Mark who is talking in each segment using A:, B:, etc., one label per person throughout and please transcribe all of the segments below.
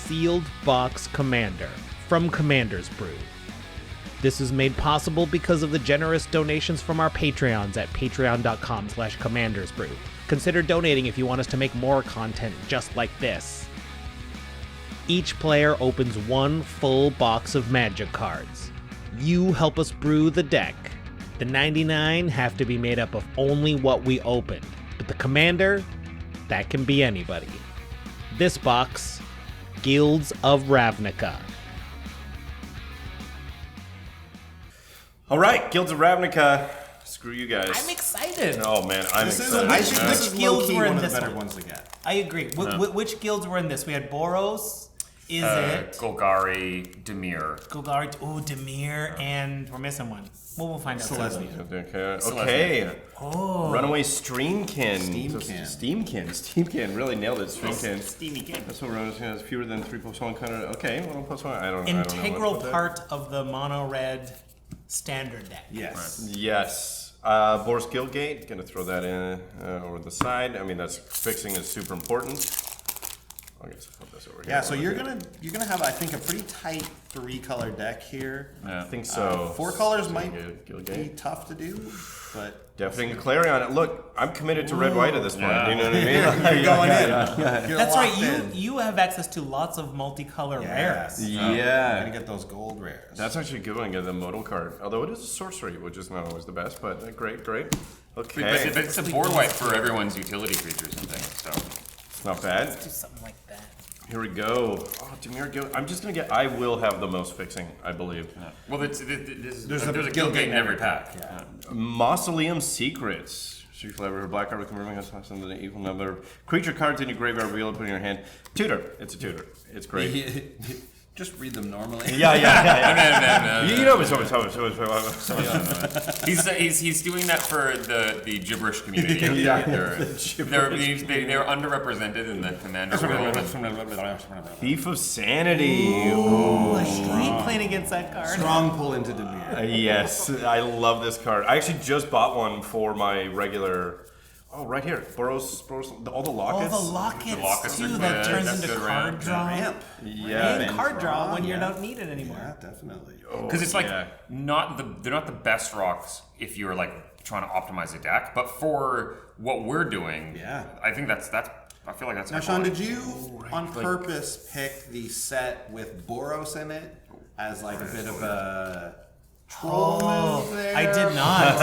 A: sealed box commander from Commander's Brew. This is made possible because of the generous donations from our Patreons at patreon.com/commandersbrew. Consider donating if you want us to make more content just like this. Each player opens one full box of Magic cards. You help us brew the deck. The 99 have to be made up of only what we open, but the Commander, that can be anybody. This box, Guilds of Ravnica.
B: All right, Guilds of Ravnica. Screw you guys.
C: I'm excited.
B: Oh man, I'm excited.
D: I think this is
C: guilds
D: low-key
C: were in
D: one of the
C: this
D: better
C: one?
D: ones to get.
C: I agree. Which guilds were in this? We had Boros, Izzet,
E: Golgari,
C: Golgari, Demir, and we're missing one. Well, we'll find out.
B: Okay.
C: Oh.
B: Runaway Streamkin.
D: Steamkin.
B: Steamkin really nailed it. Streamkin.
C: Steamy game.
B: That's what runs has fewer than 3 +1 counter. Okay, well, +1. I don't know.
C: Integral part of the mono red standard deck.
D: Yes.
B: Yes. Boros Guildgate, gonna throw that in over the side. I mean, that's fixing is super important. I guess I'll put this over here.
D: Yeah, so you're gonna have, I think, a pretty tight 3-color deck here.
B: Yeah, I think so.
D: 4 colors might
B: Guildgate.
D: be tough to do, but
B: Definitely Clarion. Look, I'm committed to red-white at this point.
E: Yeah.
B: You know what I mean?
D: you're going in. You're
C: That's right.
D: locked in.
C: You have access to lots of multicolor rares.
D: You're
B: Yeah.
D: gonna get those gold rares.
B: That's actually a good one, get the modal card. Although it is a sorcery, which is not always the best, but great. Okay.
E: But it's a board wipe for everyone's utility creatures and things, so.
B: It's not bad.
C: Do something like that.
B: Here we go. Oh, Demir Guild. I'm just going to I will have the most fixing, I believe.
E: Yeah. Well, there's a
D: guild
E: guild gate in every pack.
D: Yeah.
B: Mausoleum Secrets. Super clever. Black card with converting us less than an equal number of creature cards in your graveyard, reveal and put in your hand. Tutor. It's a tutor. It's great.
D: Just read them normally.
B: Yeah.
E: No.
B: You know, it's
E: He's doing that for the gibberish community.
B: Yeah.
E: They're underrepresented in the commander world.
B: Thief of Sanity.
C: Oh, I hate playing against that card.
D: Strong pull into Demir.
B: Yes, I love this card. I actually just bought one for my regular. Oh, right here. Boros, all the lockets.
C: All the lockets
E: are
C: too.
E: good.
C: That turns
E: That's
C: into
E: good
C: card
E: ramp.
C: draw.
D: Ramp.
B: Yeah.
C: And card draw when you
D: Yeah.
C: don't need it anymore.
D: Yeah, definitely.
E: Because it's like
B: yeah.
E: they're not the best rocks if you're like trying to optimize a deck, but for what we're doing,
D: Yeah.
E: I think that's I feel like that's
D: Now,
E: high
D: Sean,
E: quality.
D: did you on purpose pick the set with Boros in it as like a bit of a troll move there?
C: I did not.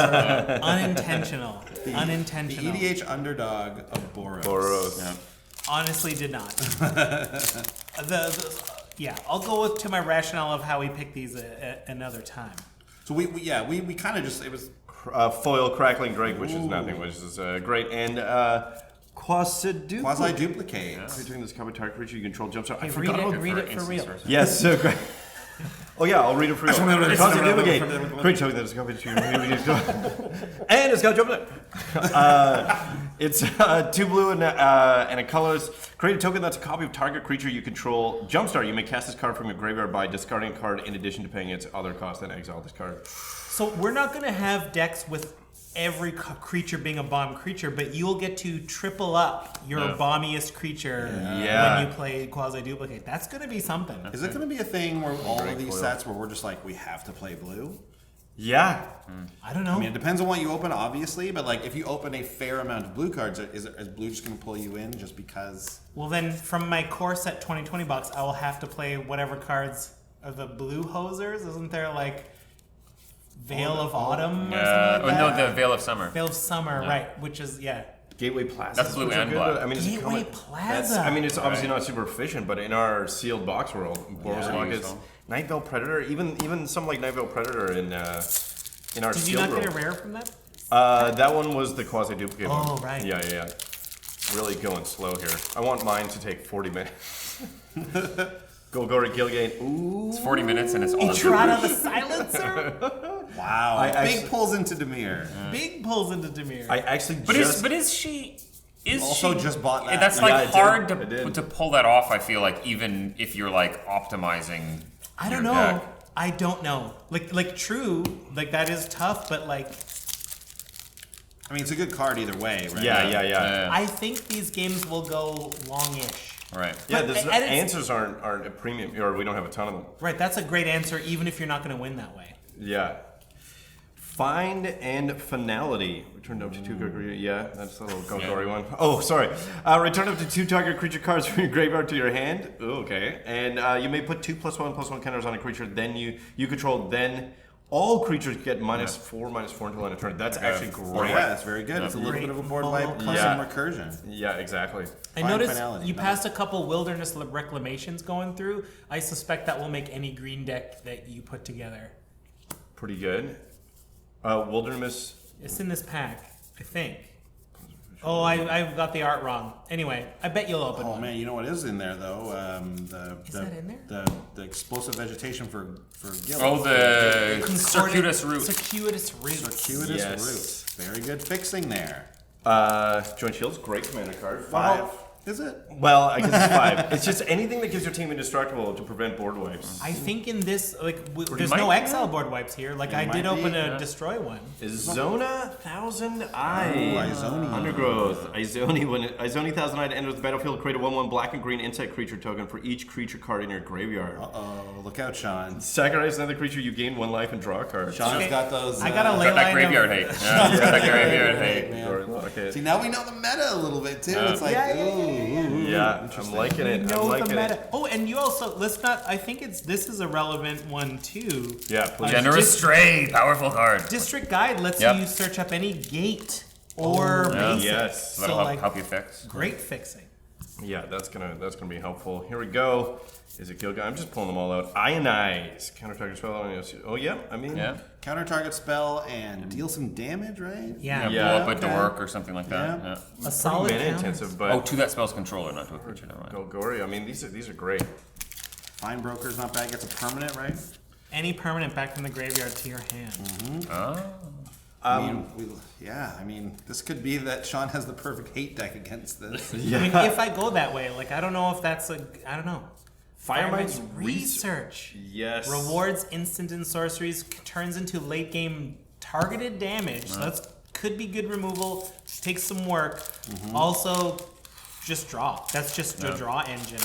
C: Unintentional.
D: The EDH underdog of Boros.
B: Yeah.
C: Honestly, did not. Yeah, I'll go to my rationale of how we pick these another time.
D: So we kind of just, it was
B: Foil Crackling Drake, which is nothing, which is great. And Quasi-Duplicate.
D: Yeah.
B: Featuring this common target creature you control jumps out. I
C: Hey,
B: forgot about
C: read it for real.
B: Yes, so great. Oh yeah, I'll read it for you. Quasi-Duplicate. Creature token that is copied to and it's got jump out. It's 2 blue and a colorless. Create a token that's a copy of target creature you control. Jumpstart. You may cast this card from your graveyard by discarding a card in addition to paying its other cost and exile this card.
C: So we're not going to have decks with every creature being a bomb creature, but you'll get to triple up your bombiest creature when you play Quasi-Duplicate. That's going to be something.
D: Is it going to be a thing where all of these sets where we're just like, we have to play blue?
B: Yeah.
C: I don't know.
D: I mean, it depends on what you open, obviously, but like if you open a fair amount of blue cards, is blue just going to pull you in just because?
C: Well, then from my core set 2020 box, I will have to play whatever cards are the blue hosers. Isn't there like Veil of Autumn or something like that?
E: No, the Veil of Summer.
C: Veil of Summer, right? Which is
B: Gateway Plaza.
E: That's blue and black.
B: I mean,
C: Gateway Plaza.
B: I mean, it's obviously not super efficient, but in our sealed box world, Boros Pockets, Night Veil Predator, even some like Night Veil Predator in our
C: Did you
B: sealed
C: not get a
B: world.
C: rare from that?
B: That one was the Quasi-Duplicate one.
C: Oh, right.
B: Yeah. Really going slow here. I want mine to take 40 minutes. Golgari Gilgate. Ooh.
E: It's 40 minutes and it's all
C: Etrata the Silencer?
D: Wow. Big pulls into Demir.
C: Big pulls into Demir.
B: I actually
E: But
B: just...
E: is she
D: also just bought that.
E: That's
B: Yeah, I
E: like
B: did.
E: hard
B: I did.
E: to pull that off. I feel like even if you're like optimizing.
C: I don't
E: your
C: know.
E: deck.
C: I don't know. Like true. Like that is tough, but like
D: I mean, it's a good card either way, right?
B: Yeah.
C: I think these games will go longish.
E: Right.
B: Yeah,
C: But
B: the
C: and it's-
B: answers aren't a premium, or we don't have a ton of them.
C: Right, that's a great answer, even if you're not going to win that way.
B: Yeah. Find and Finality. Return up to 2 Golgari. Yeah, that's the little Golgari one. Oh, sorry. Return up to 2 target creature cards from your graveyard to your hand. Ooh, okay. And you may put 2+1/+1 counters on a creature. Then you control. Then all creatures get -4/-4 until end of turn. That's actually great.
D: Oh, yeah, that's very good. It's a little bit of a board wipe plus some recursion.
B: Yeah, exactly.
C: I noticed you passed a couple Wilderness Reclamations going through. I suspect that will make any green deck that you put together.
B: Pretty good. Wilderness.
C: It's in this pack, I think. Oh, I got the art wrong. Anyway, I bet you'll open
D: Oh
C: one.
D: man, you know what is in there though?
C: Is that in there?
D: The explosive vegetation for guild.
E: Oh, the circuitous root.
C: Circuitous roots.
D: Circuitous
B: Yes.
D: root. Very good fixing there.
B: Joint Shield's great commander card.
D: 5. Is it?
B: Well, I guess it's 5. It's just anything that gives your team indestructible to prevent board wipes.
C: I think in this, there's
E: might
C: no
E: be.
C: exile board wipes here. Like, I did
D: might
C: open
D: be,
C: a destroy one.
B: Izona Thousand Eye.
D: Izoni.
B: Undergrowth. Izoni, when Izoni Thousand Eye enters the battlefield, create a 1/1 black and green insect creature token for each creature card in your graveyard.
D: Oh, look out, Sean.
B: Sacrifice another creature, you gain 1 life and draw a card.
D: Sean's
C: Okay.
D: got those.
C: I got a
E: Got
C: ley
E: that
C: line
E: graveyard
C: of-
E: hate. Yeah, got that graveyard hate.
D: Man.
B: Okay.
D: See, now we know the meta a little bit too. It's like,
B: Yeah, I'm liking it. I'm
C: Know the
B: liking
C: meta.
B: it.
C: Oh, and you also let's not. I think this is a relevant one too.
B: Yeah, please.
E: Generous Stray, powerful card.
C: District Guide lets
E: Yep.
C: you search up any gate or basic.
B: yes.
E: So that'll
C: So,
E: help you fix.
C: great fixing.
B: Yeah, that's gonna be helpful. Here we go. Is it Gilgai? I'm just pulling them all out. Ionize. Counter target spell. Oh yeah. I mean.
E: Yeah.
D: counter target spell and deal some damage, right?
C: Yeah.
E: Blow up a
D: okay.
E: dork or something like that.
D: Yeah.
E: Yeah.
C: A solid
B: Mana
C: counter.
B: intensive, but
E: Oh, to that spell's controller, not to a creature. Never mind.
B: Golgari. I mean, these are great.
D: Fine Broker's not bad. Gets a permanent, right?
C: Any permanent back from the graveyard to your hand.
D: I mean, this could be that Sean has the perfect hate deck against this.
C: I mean, if I go that way, like I don't know if that's I don't know.
B: Firemind's
C: Research.
B: Yes.
C: Rewards instant and sorceries, turns into late game targeted damage. So that's could be good removal. Takes some work. Also, just draw. That's just a draw engine.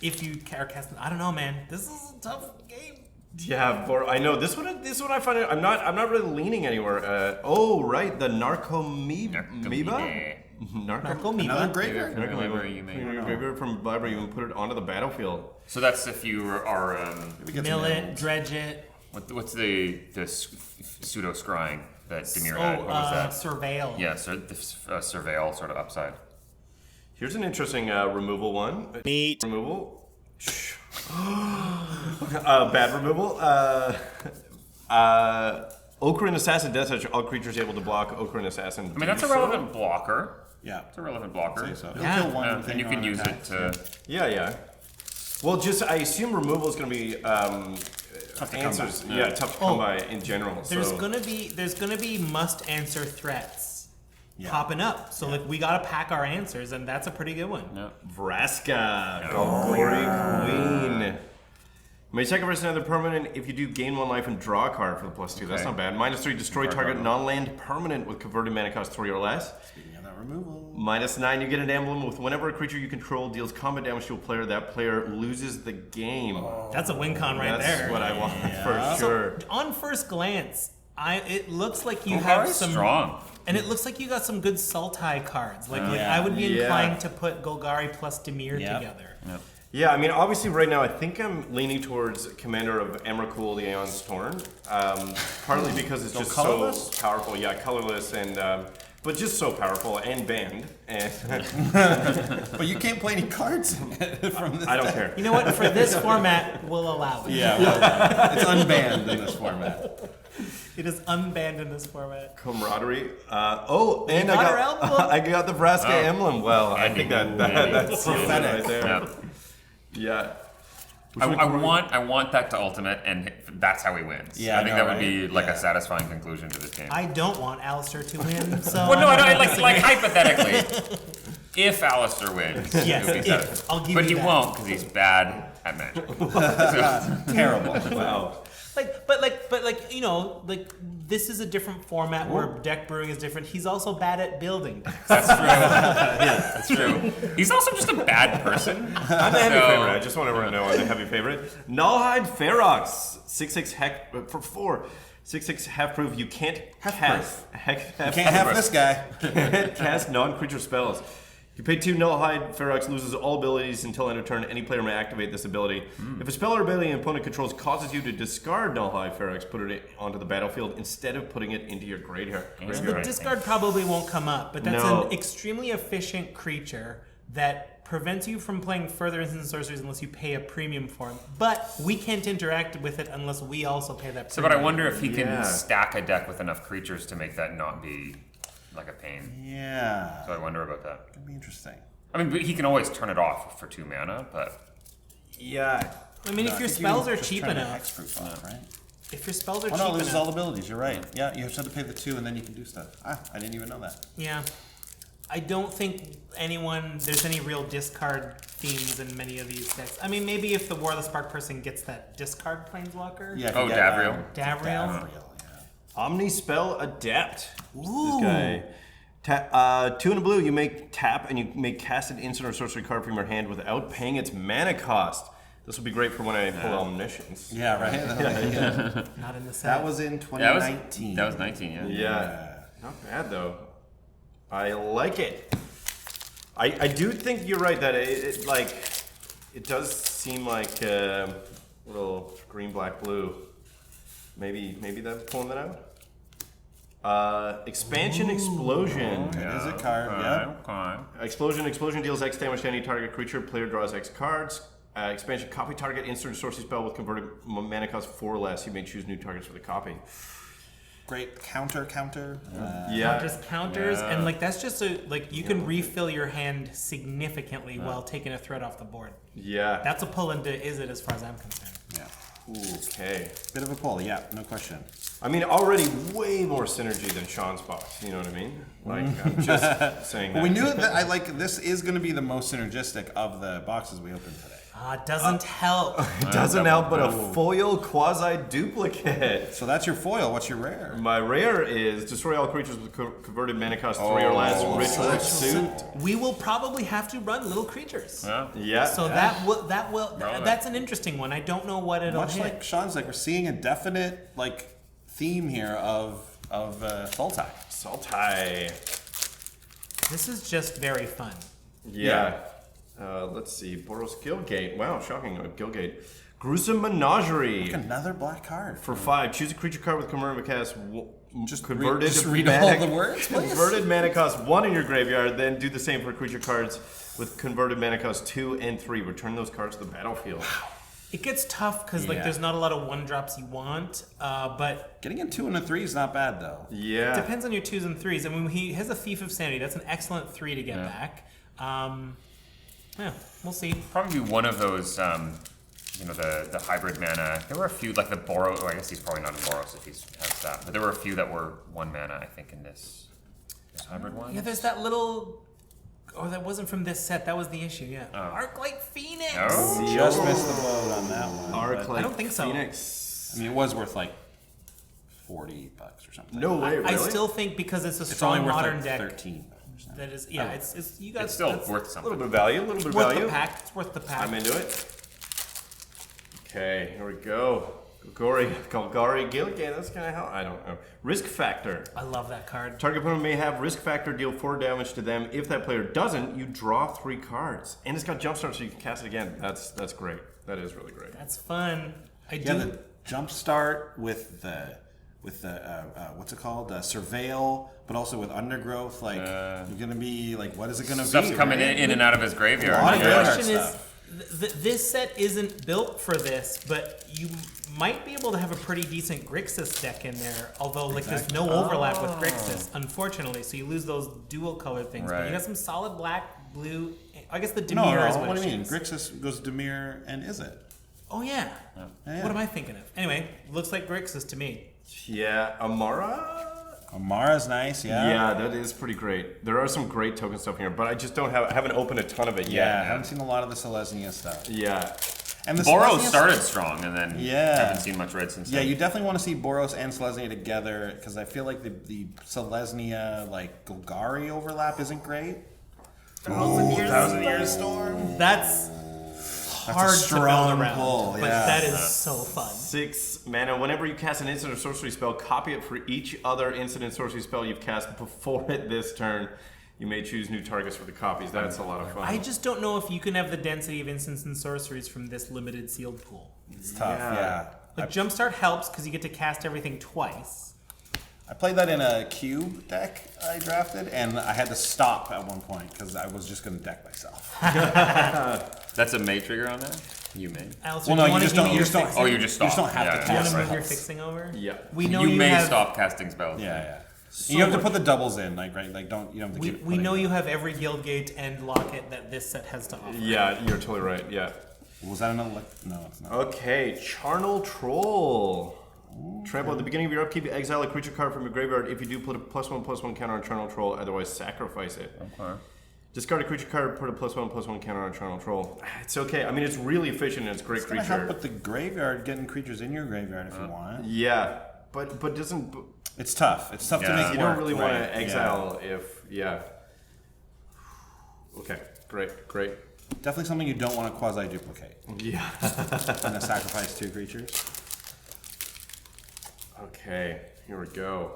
C: If you are casting, I don't know, man. This is a tough game.
B: Yeah, I know this one. I find it. I'm not really leaning anywhere. Right, the Narcomoeba.
C: Narcomoeba.
D: Another graveyard?
E: Narcomoeba, you may-
B: Graveyard from library. You can put it onto the battlefield.
E: So that's if you are.
C: Mill it, dredge it.
E: What's the pseudo scrying that Demir had? What was that?
C: Surveil.
E: Yeah, so the surveil sort of upside.
B: Here's an interesting removal one.
A: Neat.
B: Removal. Bad removal. Okran Assassin Death Touch. All creatures able to block Okran Assassin.
E: I mean, that's a relevant blocker.
D: Yeah.
E: It's a relevant blocker.
D: Say so. He'll
C: Yeah.
D: kill one
E: Yeah,
D: thing
E: and you can
D: on
E: use
D: attack,
E: it to.
B: Yeah. Well, I assume removal is going to be answers.
D: come by.
B: Yeah, tough to come by in general.
C: There's
B: so.
C: gonna be must answer threats popping up. So like we gotta pack our answers, and that's a pretty good one.
E: Yeah.
B: Vraska, Golgari Queen. May sacrifice another permanent if you do gain 1 life and draw a card for the +2. That's
E: Okay.
B: not bad. -3, destroy target non-land permanent with converted mana cost 3 or less.
D: Speaking of that removal.
B: -9, you get an emblem with whenever a creature you control deals combat damage to a player, that player loses the game.
C: That's a win con right
B: That's
C: there.
B: what I want for sure.
C: On first glance, it looks like you have
E: Golgari's
C: some
E: strong.
C: and it looks like you got some good Sultai cards. Like
D: Yeah.
C: I would be
B: Yeah.
C: inclined to put Golgari plus Demir
D: Yep.
C: together.
B: Yeah, I mean, obviously right now I think I'm leaning towards Commander of Emrakul, the Aeon's Torn. Partly because it's just
D: colorless?
B: so powerful. Yeah, colorless and but just so powerful and banned. And
D: But you can't play any cards from this.
B: I don't care.
C: You know what? For this format, we'll allow it.
D: Yeah, well, it's unbanned in this format.
C: It is unbanned in this format.
B: Camaraderie. And
C: got our emblem?
B: I got the Vraska emblem. Well, I think that seals it
D: Prophetic.
B: right there.
E: Yeah.
B: Yeah.
E: I want that to ultimate, and that's how he wins.
D: Yeah,
E: I think
D: I
E: that
D: know,
E: would be
D: right?
E: like
D: Yeah.
E: a satisfying conclusion to this game.
C: I don't want Alistair to win, so
E: Well, no, I
C: I'm
E: don't,
C: not
E: like
C: disagreeing.
E: hypothetically, if Alistair wins,
C: Yes,
E: it would be
C: if.
E: satisfying.
C: I'll give
E: but
C: you
E: he
C: that.
E: won't because he's bad at Magic.
D: Terrible.
B: Wow.
C: you know, like this is a different format where deck brewing is different. He's also bad at building decks.
E: That's true. That's true. He's also just a bad person.
B: I'm the heavy favorite. I just want everyone to know I'm the heavy favorite. Nullhide Ferox, 6/6 heck for 4. 6/6 half proof. You can't cast.
D: You can't have this guy.
B: Can't cast non-creature spells. If you pay 2, Nullhide Ferox loses all abilities until end of turn. Any player may activate this ability. If a spell or ability an opponent controls causes you to discard Nullhide Ferox, put it onto the battlefield instead of putting it into your graveyard.
C: So the discard probably won't come up, but that's an extremely efficient creature that prevents you from playing further instant sorceries unless you pay a premium for him. But we can't interact with it unless we also pay that premium.
E: So, but I wonder if he can stack a deck with enough creatures to make that not be like a pain.
D: Yeah.
E: So I wonder about that.
D: Could be interesting.
E: I mean, but he can always turn it off for 2 mana, but
B: Yeah.
C: I mean, if your spells are cheap enough,
D: Hexproof off, right?
C: if your spells are
D: Oh
C: cheap
D: no, it loses
C: enough,
D: all abilities. You're right. Yeah, you have to pay the 2 and then you can do stuff. I didn't even know that.
C: yeah. I don't think there's any real discard themes in many of these decks. I mean, maybe if the War of the Spark person gets that discard planeswalker.
D: Yeah.
E: Oh, Davriel.
C: Davriel.
B: Omnispell Adept.
C: Ooh.
B: This guy. 2 in a blue, you make tap and you may cast an instant or sorcery card from your hand without paying its mana cost. This will be great for when I pull Omniscience.
D: Yeah, right.
C: Not in the set.
D: That was in 2019.
E: That was 19, yeah.
B: Yeah. Not bad though. I like it. I do think you're right that it does seem like a little green, black, blue. Maybe that's pulling that out. Expansion Explosion.
D: It is a card, yeah.
E: Okay.
B: Explosion deals X damage to any target creature. Player draws X cards. Expansion copy target instant sorcery spell with converted mana cost 4 or less. You may choose new targets for the copy.
D: Great counter.
C: Just counters, and like that's just you can refill your hand significantly while taking a threat off the board.
B: Yeah.
C: That's a pull into Izzet as far as I'm concerned.
D: Yeah.
B: Okay.
D: Bit of a pull, yeah, no question.
B: I mean, already way more synergy than Sean's box. You know what I mean? Like, I'm just saying that.
D: We knew that this is going to be the most synergistic of the boxes we opened today.
C: It doesn't help.
B: It doesn't help, but a foil quasi-duplicate.
D: So that's your foil. What's your rare?
B: My rare is destroy all creatures with converted mana cost 3 or less. Ritual Suit.
C: We will probably have to run little creatures.
B: Yeah.
C: So that's an interesting one. I don't know what it'll
D: Much
C: hit.
D: like Sean's, we're seeing a definite theme here of Sultai.
B: Sultai.
C: This is just very fun.
B: Yeah. Let's see. Boros Gilgate. Wow, shocking. Gilgate. Gruesome Menagerie.
D: Another black card.
B: For 5, choose a creature card with converted cast. Just read
D: all the words, please.
B: Converted mana cost 1 in your graveyard. Then do the same for creature cards with converted mana cost 2 and 3. Return those cards to the battlefield.
C: It gets tough because there's not a lot of 1-drops you want, but
D: Getting in 2 and a 3 is not bad though.
B: Yeah.
C: it depends on your 2s and 3s. I mean, he has a Thief of Sanity. That's an excellent 3 to get back. Yeah, we'll see.
E: Probably one of those, the hybrid mana. There were a few, like the Boros. Oh, I guess he's probably not in Boros if he has that. But there were a few that were 1 mana, I think, in this hybrid one.
C: Yeah, there's that little... Oh, that wasn't from this set. That was the issue, yeah. Arclight Phoenix!
E: Oh.
D: Just missed the boat on that one.
B: Arclight
C: I don't think so.
B: Phoenix.
D: I mean, it was worth $40 or something.
B: No way, really?
C: I still think because it's a
D: It's only
C: strong
D: worth
C: modern deck.
D: 13.
C: That is, it's you guys.
E: It's still
C: that's
E: worth
B: A
E: something.
B: little bit of value. A little bit of
C: worth
B: value.
C: the pack. It's worth the pack.
B: I'm into it. Okay, here we go. Golgari, Gilgate, that's kind of how, I don't know. Risk Factor.
C: I love that card.
B: Target opponent may have Risk Factor, deal 4 damage to them. If that player doesn't, you draw 3 cards. And it's got Jumpstart so you can cast it again. That's great. That is really great.
C: That's fun.
D: Yeah, the Jumpstart with the what's it called? Surveil, but also with Undergrowth. You're gonna be what is it gonna be?
E: Stuff's coming in and out of his graveyard.
D: A lot of
C: My
D: graveyard
C: question is,
D: stuff.
C: this set isn't built for this, but you might be able to have a pretty decent Grixis deck in there. Although there's no overlap with Grixis, unfortunately, so you lose those dual color things. But
E: Right.
C: you got some solid black, blue. I guess the
D: No,
C: Dimir is
D: what do
C: it
D: you mean?
C: is.
D: Grixis goes Dimir and Izzet.
C: Oh yeah.
D: Yeah.
C: What am I thinking of? Anyway, looks like Grixis to me.
B: Yeah, Amara?
D: Amara's nice, yeah.
B: Yeah, that is pretty great. There are some great token stuff here, but I just I haven't opened a ton of it
D: Yeah, I
B: yet.
D: haven't seen a lot of the Selesnya stuff.
B: Yeah.
D: And the
E: Boros
D: Selesnya
E: started strong, and then
D: Yeah.
E: haven't seen much red since
D: Yeah,
E: then.
D: you definitely want to see Boros and Selesnya together because I feel like the Selesnya like Golgari overlap isn't great. Thousand Years Storm.
C: That's hard to build
D: strong
C: around,
D: pull,
C: but
D: yeah.
C: that is so fun.
B: 6 mana. Whenever you cast an instant or sorcery spell, copy it for each other instant sorcery spell you've cast before it this turn. You may choose new targets for the copies. That's a lot of fun.
C: I just don't know if you can have the density of instants and sorceries from this limited sealed pool.
D: It's tough. Yeah.
C: Like Jumpstart helps because you get to cast everything twice.
D: I played that in a cube deck I drafted, and I had to stop at one point because I was just going to deck myself.
E: That's a May trigger on that? You may.
C: Alistair,
D: Well, no,
C: do
D: you just
C: wanna
D: don't.
C: give me
D: You just
C: your
D: don't.
C: fixing?
E: Oh, you just stop.
D: You just don't have to
C: Do you want
D: cast
C: to move your
D: spells.
C: fixing over?
B: Yeah.
C: We know
E: you may
C: have,
E: stop casting spells.
D: Yeah. You have to put the doubles in, like right, like don't you don't have to keep.
C: We know
D: putting-
C: you have every guild gate and locket that this set has to offer.
B: Yeah, you're totally right. Yeah.
D: Was that another? No, it's not.
B: Okay, Charnel Troll. Trample. At the beginning of your upkeep, exile a creature card from your graveyard. If you do, put a +1/+1 counter on Charnel Troll. Otherwise, sacrifice it.
E: Okay.
B: Discard a creature card. Put a +1/+1 counter on Charnel Troll. It's okay. I mean, it's really efficient and it's a great
D: It's gonna help
B: creature.
D: with the graveyard, getting creatures in your graveyard if you want.
B: Yeah, but doesn't.
D: It's tough. It's tough to
E: Yeah.
D: make
B: You
D: work.
B: don't really want
D: right,
B: to exile if Okay, great.
D: Yeah. Definitely something you don't want to quasi duplicate.
B: Yeah.
D: And sacrifice 2 creatures.
B: Okay, here we go.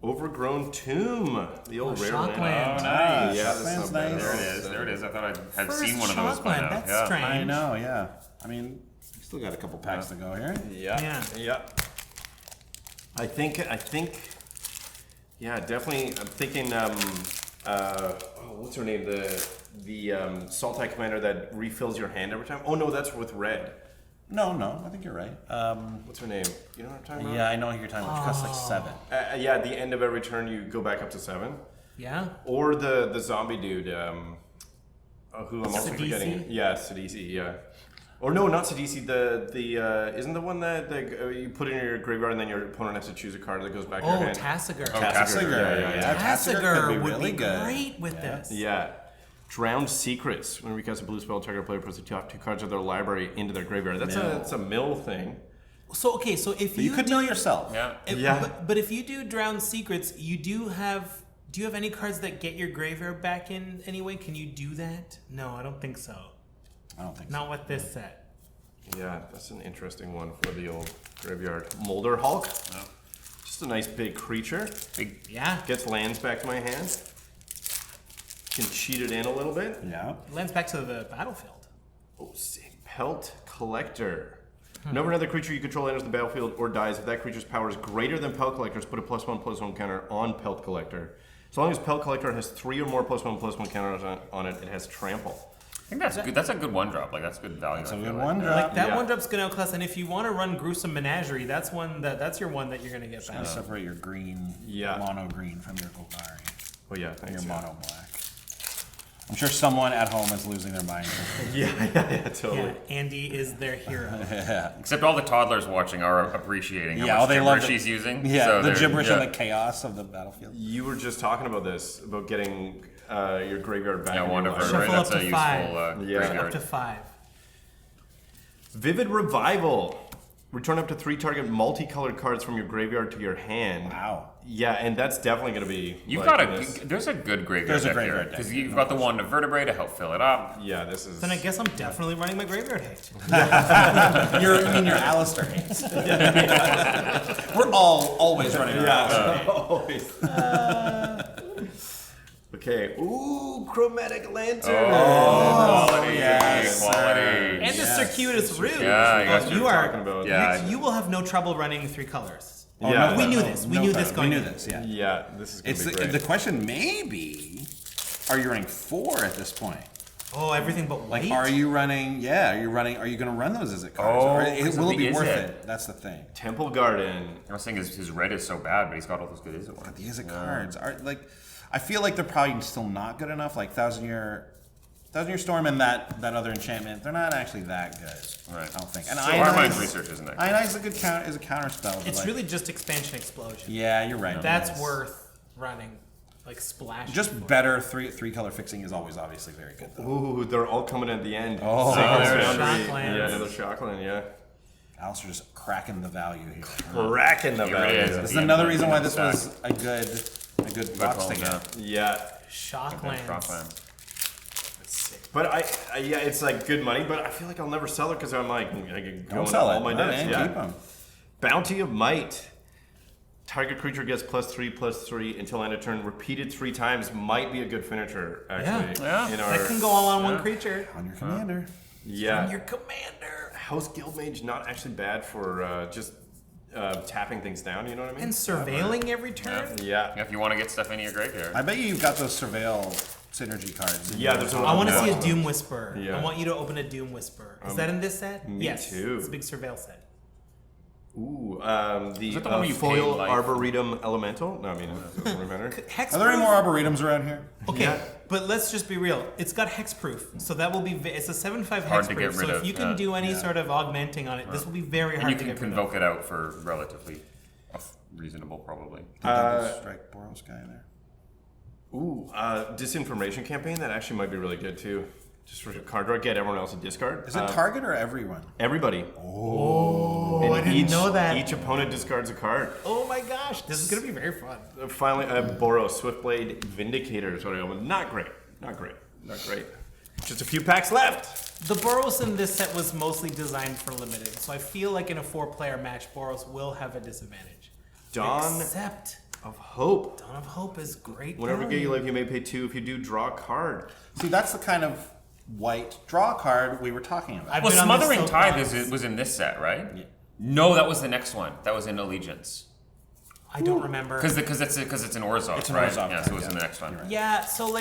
B: Overgrown Tomb, the old rare
C: Shockland.
B: land.
D: nice.
B: Yeah,
D: Shockland's
B: that's not bad.
D: nice.
E: There it is. There it is. I thought I had
C: First
E: seen one of those by
C: Shockland,
E: now.
C: that's
E: Yeah.
C: strange.
D: I know. Yeah. I mean, we still got a couple packs to go here.
B: Yeah.
C: Yeah.
B: I think, yeah, definitely. I'm thinking, what's her name? The Sultai commander that refills your hand every time. Oh no, that's with red.
D: No, I think you're right.
B: What's her name? You know what I'm talking about?
D: Yeah, I know who you're talking about. It costs like 7.
B: Yeah, at the end of every turn, you go back up to 7.
C: Yeah.
B: Or the zombie dude, who I'm also
C: Sidisi?
B: forgetting. Yeah, Sidisi. Yeah. Or no, not Sidisi. The isn't the one that you put in your graveyard and then your opponent has to choose a card that goes back to your
C: Oh,
B: hand.
C: Tassiger.
B: Tassiger, yeah.
C: Tassiger
D: could be
C: would
D: really
C: be
D: good.
C: great with this.
B: Yeah. Drowned Secrets. When we cast a blue spell, target player puts the top 2 cards of their library into their graveyard. That's a mill thing.
C: So okay, so if
D: But you could mill yourself.
E: Yeah.
C: if, but if you do Drowned Secrets, you do you have any cards that get your graveyard back in anyway? Can you do that? No, I don't think so.
D: I don't think
C: Not with this set.
B: Yeah, that's an interesting one for the old graveyard. Molder Hulk.
E: Yeah.
B: Just a nice big creature.
E: Big.
C: Yeah.
B: Gets lands back to my hand. Can cheat it in a little bit.
D: so. Yeah.
C: Lands back to the battlefield.
B: Oh, sick. Pelt Collector. Whenever another creature you control enters the battlefield or dies, if that creature's power is greater than Pelt Collector's, put a +1/+1 counter on Pelt Collector. As long as Pelt Collector has 3 or more +1/+1 counters on it, it has trample.
E: I think that's good. That's a good one drop. Like that's good value.
D: That's
E: I
D: a
E: feel
D: good
E: like.
D: one drop.
C: Like that
B: Yeah.
C: one drop's gonna outclass, and if you want to run Gruesome Menagerie, that's your one that you're gonna get
D: Gotta
C: back.
D: separate your green,
B: Yeah.
D: mono green from your Golgari.
B: Oh yeah,
D: Your
B: thanks.
D: mono black. I'm sure someone at home is losing their mind.
B: Yeah, totally.
C: Yeah, Andy is their hero.
E: Except all the toddlers watching are appreciating how
D: Yeah,
E: much
D: they love
E: gibberish
D: it.
E: she's using.
D: Yeah,
E: So
D: the
E: they're-
D: gibberish
E: yeah.
D: and the chaos of the battlefield.
B: You were just talking about this, about getting your graveyard back.
E: Yeah,
B: in your
E: wonderful.
B: library.
E: Right?
C: Shuffle
E: That's
C: up
E: a
C: to
E: useful
C: 5.
B: Yeah.
E: graveyard.
C: Up to 5.
B: Vivid Revival. Return up to 3 target multicolored cards from your graveyard to your hand.
D: Wow.
B: Yeah, and that's definitely going to be.
E: You've
B: like
E: got
B: this.
E: there's a good graveyard
D: There's a
E: deck
D: graveyard
E: here.
D: deck.
E: Because you've got the one to vertebrae to help fill it up.
B: Yeah, this is.
C: Then I guess I'm definitely running my graveyard hate.
D: You're Alistair Hayes. We're always running our Alistair.
B: Always. Okay. Ooh, Chromatic Lantern.
E: Quality.
D: yes,
E: Quality.
C: And the Circuitous Root.
E: Yeah, you guys
C: you
B: were
C: are.
B: talking about.
E: Yeah.
C: You will have no trouble running 3 colors.
B: Yeah.
C: We knew this. We knew this
D: We
C: going
D: knew
C: in.
D: this, yeah.
B: Yeah, this is going
D: It's
B: to be
D: the,
B: great.
D: the question may be, are you running 4 at this point?
C: Oh, everything but white.
D: Like, are you going to run those Izzet cards?
E: Oh,
D: Or
E: because
D: will
E: of
D: it be
E: the
D: worth
E: Izzet.
D: it? That's the thing.
B: Temple Garden.
E: I was saying his red is so bad, but he's got all those good Izzet ones.
D: The Izzet cards are like, I feel like they're probably still not good enough. Like Thousand Year Storm and that other enchantment, they're not actually that good.
E: Right.
D: I don't think. And
E: So Armine's research isn't that good.
D: Ionize is a good counter spell. But
C: It's
D: like,
C: really just Expansion Explosion.
D: yeah, you're right.
C: That's
D: Yes.
C: worth running. like splash.
D: Just better three color fixing is always obviously very good though.
B: Ooh, they're all coming at the end.
D: Oh,
C: Shocklands.
B: Yeah, another Shockland, yeah.
D: Alistair just cracking the value here.
B: Cracking the value.
D: This is another reason why this was a good box to get.
B: Yeah.
C: Shocklands.
B: But yeah, it's like good money, but I feel like I'll never sell it because I'm like, I can go
D: Don't
B: into
D: sell
B: all
D: it.
B: my
D: No,
B: decks.
D: man,
B: Yeah.
D: keep them.
B: Bounty of Might. Target creature gets +3/+3 until end of turn. Repeated 3 times might be a good finisher, actually.
E: Yeah.
B: In our,
C: That can go all on one creature.
D: On your commander.
B: yeah.
C: On your commander.
B: House Guildmage not actually bad for just tapping things down, you know what I mean?
C: And surveilling every turn.
B: Yeah.
E: If you want to get stuff into your graveyard.
D: I bet you've got those surveil synergy cards. in
B: Yeah,
D: your-
B: there's a
C: I
B: lot
C: want to
B: of
C: see a
B: them.
C: Doom Whisperer.
B: Yeah.
C: I want you to open a Doom Whisperer. Is that in this set?
B: me
C: Yes.
B: too.
C: It's a big surveil set.
B: Ooh, the
E: that the one where you
B: foil
E: pay life?
B: Arboretum Elemental? No, I mean, it doesn't really matter.
C: Hex
D: Are there any more arboretums around here?
C: Okay,
B: Yeah.
C: but let's just be real. It's got hexproof, so that will be. It's a 7/5
E: Hard to
C: hexproof.
E: get
C: So
E: rid
C: if
E: of,
C: you can
E: yeah.
C: do any sort of augmenting on it, this will be very
E: And
C: hard
E: you
C: to
E: can
C: get rid of.
E: convoke it out for relatively reasonable, probably.
D: Double strike Boros guy in there.
B: Ooh, disinformation campaign, that actually might be really good too. Just for card draw, get everyone else a discard.
D: Is it target or everyone?
B: Everybody.
C: Oh, I didn't know that.
B: Each opponent discards a card.
C: Oh my gosh, this is gonna be very fun.
B: Finally, Boros, Swiftblade, Vindicator is what I opened. Not great. Just a few packs left.
C: The Boros in this set was mostly designed for limited, so I feel like in a 4-player match, Boros will have a disadvantage.
B: Dawn
C: Except
B: of Hope.
C: Dawn of Hope is great.
B: Whenever you
C: value.
B: get you live, you may pay 2. If you do, draw a card.
D: See, that's the kind of white draw card we were talking about.
C: I've
E: Well,
C: been on this
E: Smothering
C: soapbox.
E: Tithe was in this set, right? Yeah. No, that was the next one. That was in Allegiance.
C: I don't remember.
E: Because it's an Orzhov,
D: It's an
E: right?
D: Orzhov
E: Yeah,
D: card,
E: so it was
D: yeah.
E: in the next one.
C: Yeah, so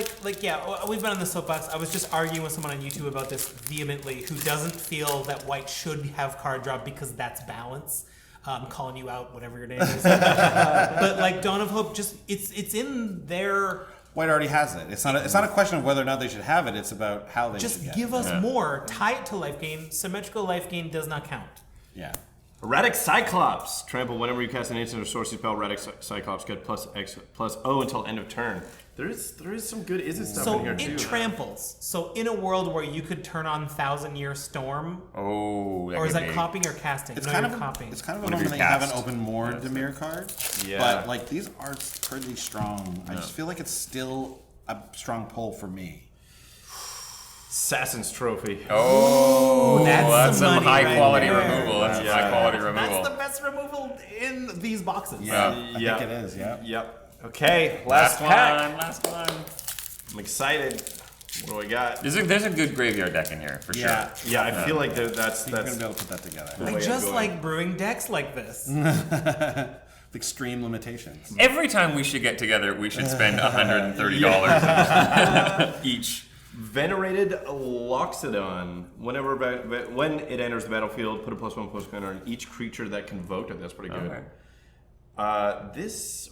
C: we've been on the soapbox. I was just arguing with someone on YouTube about this vehemently, who doesn't feel that white should have card draw because that's balance. I'm calling you out, whatever your name is. But like Dawn of Hope, just it's in their.
D: White already has it. It's not a question of whether or not they should have it. It's about how they should
C: Just
D: get
C: give
D: it.
C: us more. Tie it to life gain. Symmetrical life gain does not count.
D: Yeah.
B: Erratic Cyclops. Trample. Whenever you cast an instant or sorcery spell, Erratic Cyclops get +X/+O until end of turn. There is some good Izzet stuff
C: So
B: in here
C: it
B: too.
C: tramples. So in a world where you could turn on 1,000-Year Storm,
E: Oh,
C: or is
E: could
C: that
E: be.
C: copying or casting?
D: It's
C: no,
D: kind
C: you're
D: of
C: copying.
D: it's kind of a
E: Whatever
D: moment
E: you
D: that you haven't
E: cast.
D: opened more Dimir cards.
B: Yeah.
D: But like these are pretty strong. I just feel like it's still a strong pull for me.
B: Assassin's Trophy.
E: Oh,
C: that's
E: that's
C: some
E: some
C: money
E: high
C: right
E: quality
C: there.
E: removal. That's some high quality removal.
C: That's the best removal in these boxes.
D: I think it is. Yeah.
B: Yep. Okay, last pack.
E: Last one.
B: I'm excited. What do I got?
E: There's a good graveyard deck in here for
D: Yeah.
E: sure.
B: Yeah, I feel like that's
D: You're gonna be able to put that together.
B: the
C: I
B: way I'm
C: just
B: going.
C: like brewing decks like this.
D: Extreme limitations.
E: Every time we should get together, we should spend $130 each.
B: Venerated Loxodon. When it enters the battlefield, put a +1/+1 on each creature that can vote it. That's pretty good.
E: Okay.
B: This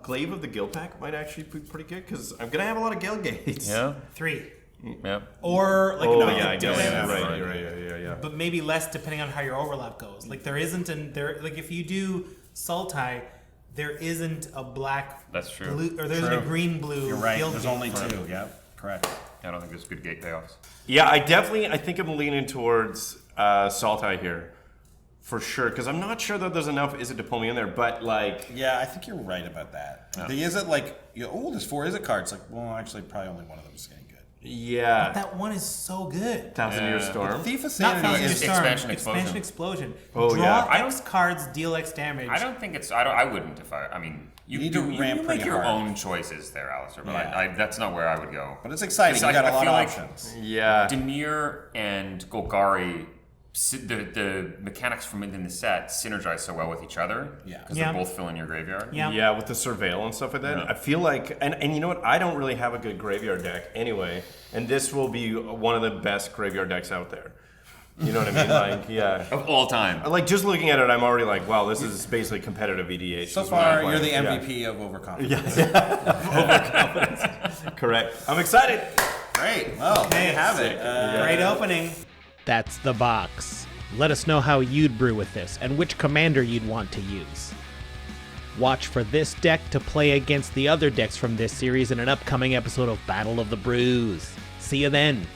B: Glaive of the Guild Pack might actually be pretty good because I'm gonna have a lot of Guild Gates.
E: Yeah.
C: 3.
E: Yeah.
C: Or like
B: Oh
C: no,
B: yeah, I guess.
C: yeah,
B: Right. You're right. Yeah.
C: but maybe less depending on how your overlap goes. Like there isn't like if you do Sultai, there isn't a black
E: That's true.
C: blue, or there's a
D: True.
C: green blue.
D: You're right.
C: guild
D: There's
C: gate
D: only
C: for it.
D: 2. Yeah. Correct.
E: I don't think there's good gate payoffs.
B: Yeah, I think I'm leaning towards Sultai here, for sure. Because I'm not sure that there's enough Izzet to pull me in there. But like,
D: Yeah, I think you're right about that. The Izzet, like, there's 4 Izzet cards. Like, well, actually, probably only one of them is getting good.
B: yeah,
C: That one is so good.
B: 1,000-Year Storm.
D: Thief of
C: Not
D: Sanity
C: Thousand Year
D: is
C: Storm.
E: Expansion
C: Expansion
E: Explosion.
C: Explosion.
B: Oh,
C: Draw
B: yeah.
C: X cards, deal X damage.
E: I don't think it's. I wouldn't if I mean, you
D: need to
E: do. You
D: ramp
E: make
D: pretty
E: your
D: hard.
E: own choices there, Alistair. But
D: Yeah.
E: that's not where I would go.
D: But it's exciting.
E: It's
D: You
E: like-
D: got a
E: I
D: lot of
E: feel like-
D: options.
B: Yeah.
E: Demir and Golgari, the mechanics from within the set synergize so well with each other.
D: Yeah.
E: Because
C: Yeah.
E: they're both filling your graveyard.
C: Yeah.
B: Yeah, with the surveil and stuff like that.
E: Yeah.
B: I feel like, and you know what? I don't really have a good graveyard deck anyway, and this will be one of the best graveyard decks out there. You know what I mean? Like, yeah.
E: Of all time.
B: Like, just looking at it, I'm already like, wow, this is basically competitive EDH.
D: So
B: is what I'm
D: far, you're the
B: playing.
D: MVP of overconfidence.
B: Yeah. Correct. I'm excited.
D: Great. Well, there you have it.
C: Great opening.
A: That's the box. Let us know how you'd brew with this and which commander you'd want to use. Watch for this deck to play against the other decks from this series in an upcoming episode of Battle of the Brews. See you then!